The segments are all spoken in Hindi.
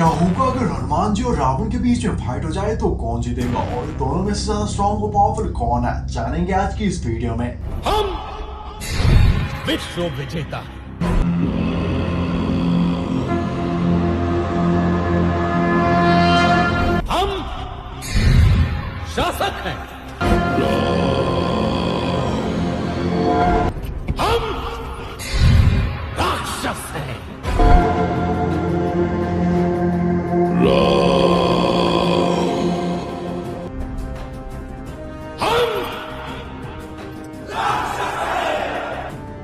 क्या होगा अगर हनुमान जी और रावण के बीच में फाइट हो जाए तो कौन जीतेगा और दोनों में से ज्यादा स्ट्रॉन्ग और पावरफुल कौन है, जानेंगे आज की इस वीडियो में। हम विश्व विजेता हम शासक हैं। हम राक्षस हैं।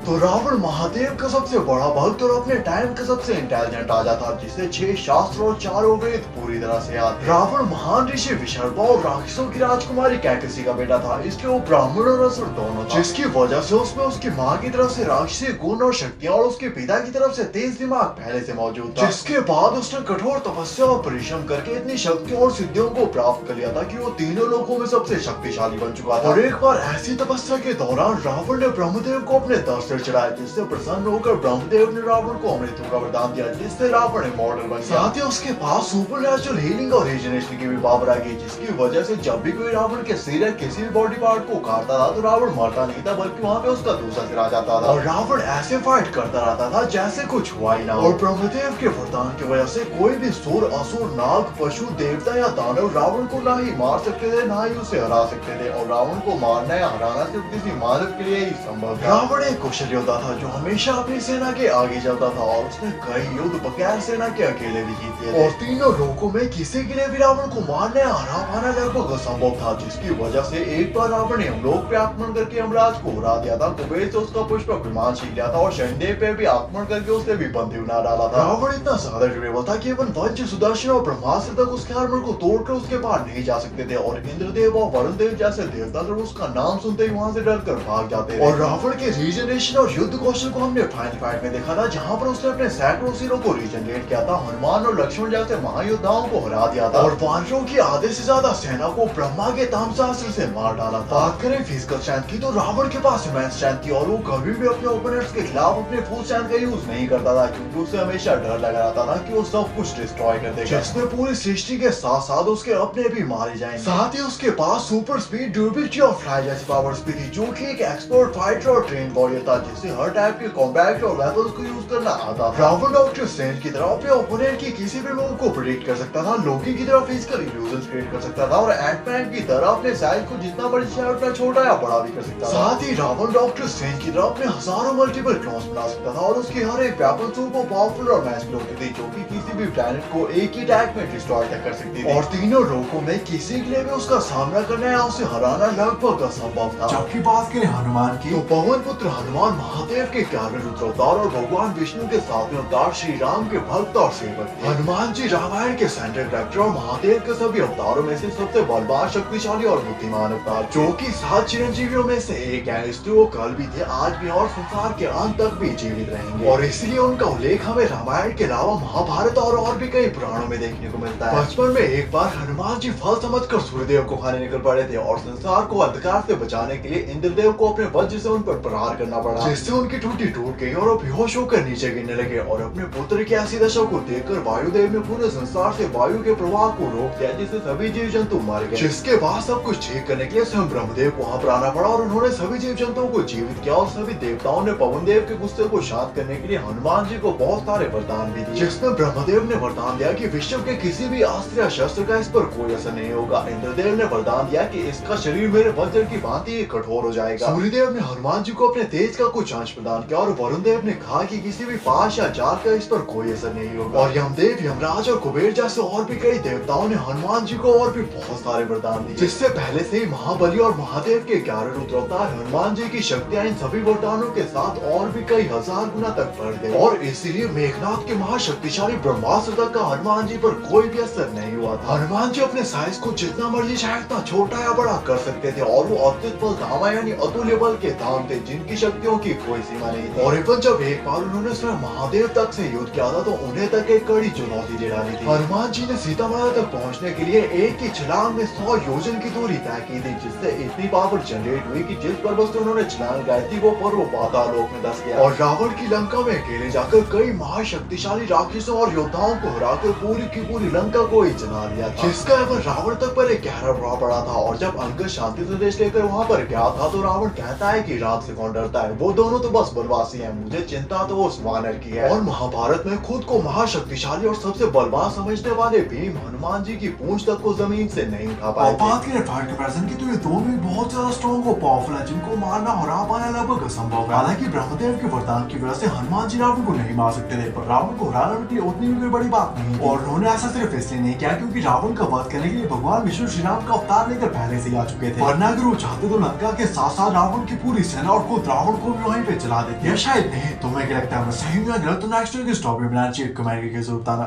तो रावण महादेव का सबसे बड़ा भक्त और अपने टाइम का सबसे इंटेलिजेंट राजा था, जिसे 6 शास्त्र और 4 वेद पूरी तरह से याद थे। रावण महान ऋषि विशर्वा और राक्षसों की राजकुमारी कैकसी का बेटा था, इसलिए वो ब्राह्मण और असुर दोनों था, जिसकी वजह से उसमें उसकी माँ की तरफ से राक्षसी गुण और शक्तियाँ और उसके पिता की तरफ से तेज दिमाग पहले से मौजूद था। जिसके बाद उसने कठोर तपस्या और परिश्रम करके इतनी शक्तियों और सिद्धियों को प्राप्त कर लिया था कि वो तीनों लोगों में सबसे शक्तिशाली बन चुका था। और एक बार ऐसी तपस्या के दौरान रावण ने ब्रह्मदेव को अपने दर से चढ़ाया, जिससे प्रसन्न होकर ब्रह्मदेव ने रावण को अमृतों का वरदान दिया, जिससे रावण इमॉर्टल बन गया। साथ ही उसके पास सुपरनैचुरल हीलिंग और रीजनरेशन की भी पावर आ गई, जिसकी वजह से जब भी कोई रावण के सिर या किसी भी बॉडी पार्ट को काटता था तो रावण मरता नहीं था, बल्कि वहाँ पे उसका दूसरा सिर आ जाता था और रावण ऐसे फाइट करता रहता था जैसे कुछ हुआ ही ना। और ब्रह्मदेव के वरदान की वजह से कोई भी सुर, असुर, नाग, पशु, देवता या दानव रावण को ना ही मार सकते थे, ना ही उसे हरा सकते थे। और रावण को मारना या हराना सिर्फ किसी मानव के लिए ही संभव था। रावण एक कुशल योद्धा था जो हमेशा अपनी सेना के आगे चलता था और उसने कई युद्ध बगैर सेना के अकेले भी जीते थे। और तीनों लोकों में किसी के लिए भी रावण को मारना या हरा पाना लगभग असंभव था, जिसकी वजह से एक बार रावण ने यमलोक पे आक्रमण करके यमराज को हरा दिया था। कुबेर से उसका पुष्पक विमान छीन लिया था और शनिदेव पे भी आक्रमण करके उसने भी बंदी बना डाला था। रावण इतना ज्यादा ड्यूरेबल था कि इवन वज्र, सुदर्शन और ब्रह्मास्त्र तक उसके आर्मर को तोड़कर उसके पार नहीं जा सकते थे। और इंद्रदेव और वरुण देव जैसे देवता तो उसका नाम सुनते ही वहां से डरकर भाग जाते थे। और रावण के रीजनरेशन और युद्ध कौशल को हमने फाइनल फाइट में देखा था, जहां पर उसने अपने सैकड़ों सिरों को रीजनरेट किया था, हनुमान और लक्ष्मण जैसे महायोद्धाओं को हरा दिया था और वानरों की आधे से ज्यादा सेना को ब्रह्मा के तामशास्त्र से मार डाला था। बात करें फिजिकल स्ट्रेंथ की तो रावण के पास इमेंस स्ट्रेंथ थी और वो कभी भी अपने ओपोनेंट्स के खिलाफ अपने फुल स्ट्रेंथ का यूज नहीं करता था, क्योंकि उसे हमेशा डर लगा रहता था कि वो सब कुछ डिस्ट्रॉय कर देगा, जिसमें पूरी सृष्टि के साथ साथ उसके अपने भी मारे जाएंगे। साथ ही उसके पास सुपर स्पीड, ड्यूरेबिलिटी और फ्लाई जैसी पावर्स भी थी, जो कि एक एक्सपर्ट फाइटर और ट्रेन वॉरियर था, जिससे हर टाइप के कॉम्बैट और वेपन्स को यूज करना आता था। रावण डॉक्टर स्ट्रेंज की तरह अपने ओपोनेंट की किसी भी मूव को प्रेडिक्ट कर सकता था, लोकी की तरह फिजिकल इल्यूजन्स क्रिएट कर सकता था और एंटमैन की तरह अपने साइज को जितना बड़ी चाहे उतना छोटा या बड़ा भी कर सकता था। साथ ही रावण डॉक्टर स्ट्रेंज की तरह अपने हजारों मल्टीपल क्लॉन्स बना सकता था और उसकी हर एक वेपन सुपर पावरफुल और मैजिकल होती थी, जो कि किसी भी प्लैनेट को एक ही अटैक में डिस्ट्रॉय कर सकती थी। और तीनों लोगों में किसी के लिए भी उसका सामना करना या उसे हराना लगभग असंभव था। जबकि बात करें हनुमान की तो पवन पुत्र हनुमान महादेव के 11वें रुद्र अवतार और भगवान विष्णु के 7वें अवतार श्री राम के भक्त और सेवक थे। हनुमान जी रामायण के सेंट्रल कैरेक्टर और महादेव के सभी अवतारों में से सबसे बलवान, शक्तिशाली और बुद्धिमान अवतार, जो कि 7 चिरंजीवियों में से एक है। इसलिए वो कल भी थे, आज भी और संसार के अंत तक भी जीवित रहेंगे। और इसलिए उनका उल्लेख हमें रामायण के अलावा महाभारत और भी कई पुराणों में देखने को मिलता है। बचपन में एक बार हनुमान जी फल समझकर सूर्यदेव को खाने निकल पड़े थे और संसार को अंधकार से बचाने के लिए इंद्रदेव को अपने वज्र से उन पर प्रहार करना पड़ा, जिससे उनकी टूटी टूट गई और वो बेहोश होकर नीचे गिरने लगे। और अपने पुत्र की ऐसी दशा को देखकर वायुदेव ने पूरे संसार से वायु के प्रवाह को रोक दिया, जिससे सभी जीव जंतु मर गए। जिसके बाद सब कुछ ठीक करने के लिए स्वयं ब्रह्मदेव को वहाँ पर आना पड़ा और उन्होंने सभी जीव जंतुओं को जीवित किया और सभी देवताओं ने पवन देव के गुस्से को शांत करने के लिए हनुमान जी को बहुत सारे वरदान भी दिए, जिसमें ब्रह्मदेव ने वरदान दिया कि विश्व के किसी भी अस्त्र या शस्त्र का इस पर कोई असर नहीं होगा। इंद्रदेव ने वरदान दिया कि इसका शरीर मेरे वज्र की भांति कठोर हो जाएगा। सूर्यदेव ने हनुमान जी को अपने तेज का कुछ अंश प्रदान किया और वरुण देव ने कहा कि किसी भी पाश या जाल का इस पर कोई असर नहीं होगा। और यमदेव, यमराज और कुबेर जैसे और भी कई देवताओं ने हनुमान जी को और भी बहुत सारे वरदान दिए, जिससे पहले से ही महाबली और महादेव के 11 रुद्र अवतार हनुमान जी की शक्तियां इन सभी वरदानों के साथ और भी कई हजार गुना तक बढ़ गई। और इसीलिए मेघनाथ के महाशक्तिशाली ब्रह्मास्त्र तक का हनुमान जी पर कोई भी असर नहीं हुआ था। हनुमान जी अपने साइज को जितना मर्जी चाहे उतना छोटा या बड़ा कर सकते थे और वो अत्युत बल धामा यानी अतुल्य बल के धाम थे, जिनकी शक्तियों की कोई सीमा नहीं थी। और इवन जब एक बार उन्होंने स्वयं महादेव तक से युद्ध किया था तो उन्हें तक एक कड़ी चुनौती दे डाली थी। हनुमान जी ने सीता माता तक पहुंचने के लिए एक ही छलांग में 100 योजन की दूरी तय की थी, जिससे इतनी पावर जनरेट हुई कि जिस पर्वत से उन्होंने छलांग लगाई थी वो पर्वत पाताल लोक में धस गया। और रावण की लंका में अकेले जाकर कई महाशक्तिशाली राक्षसों और योद्धा देवताओं को हराकर पूरी की पूरी लंका को ही जला दिया था। जिसका एवं रावण तक पर एक गहरा प्रभाव पड़ा था। और जब अंगद शांति संदेश लेकर वहाँ पर गया था तो रावण कहता है कि राम से कौन डरता है, वो दोनों तो बस बनवासी हैं, मुझे चिंता तो उस वानर की है। और महाभारत में खुद को महाशक्तिशाली और सबसे बलवान समझने वाले भीम हनुमान जी की पूंछ तक को जमीन से नहीं उठा पाए। बात करें फाइट कंपैरिजन की तो ये दोनों ही बहुत ज्यादा स्ट्रॉन्ग और पावरफुल है, जिनको मारना और हरा पाना लगभग असंभव है। हालांकि ब्रह्मदेव के वरदान की वजह से हनुमान जी रावण को नहीं मार सकते थे, पर रावण को हराना उनके लिए उतनी भी कोई बड़ी बात नहीं। और उन्होंने ऐसा सिर्फ इसलिए नहीं किया क्योंकि रावण का वध करने के लिए भगवान विष्णु श्री राम का अवतार लेकर पहले से ही आ चुके थे। वरना अगर वो चाहते तो लंका के साथ साथ रावण की पूरी सेना और खुद रावण को भी वहीं पे चला देते। या शायद नहीं। तुम्हें क्या लगता है मैं सही में गलत? तो नेक्स्ट वीक इस टॉपिक में कमेंट करके जरूर बताना।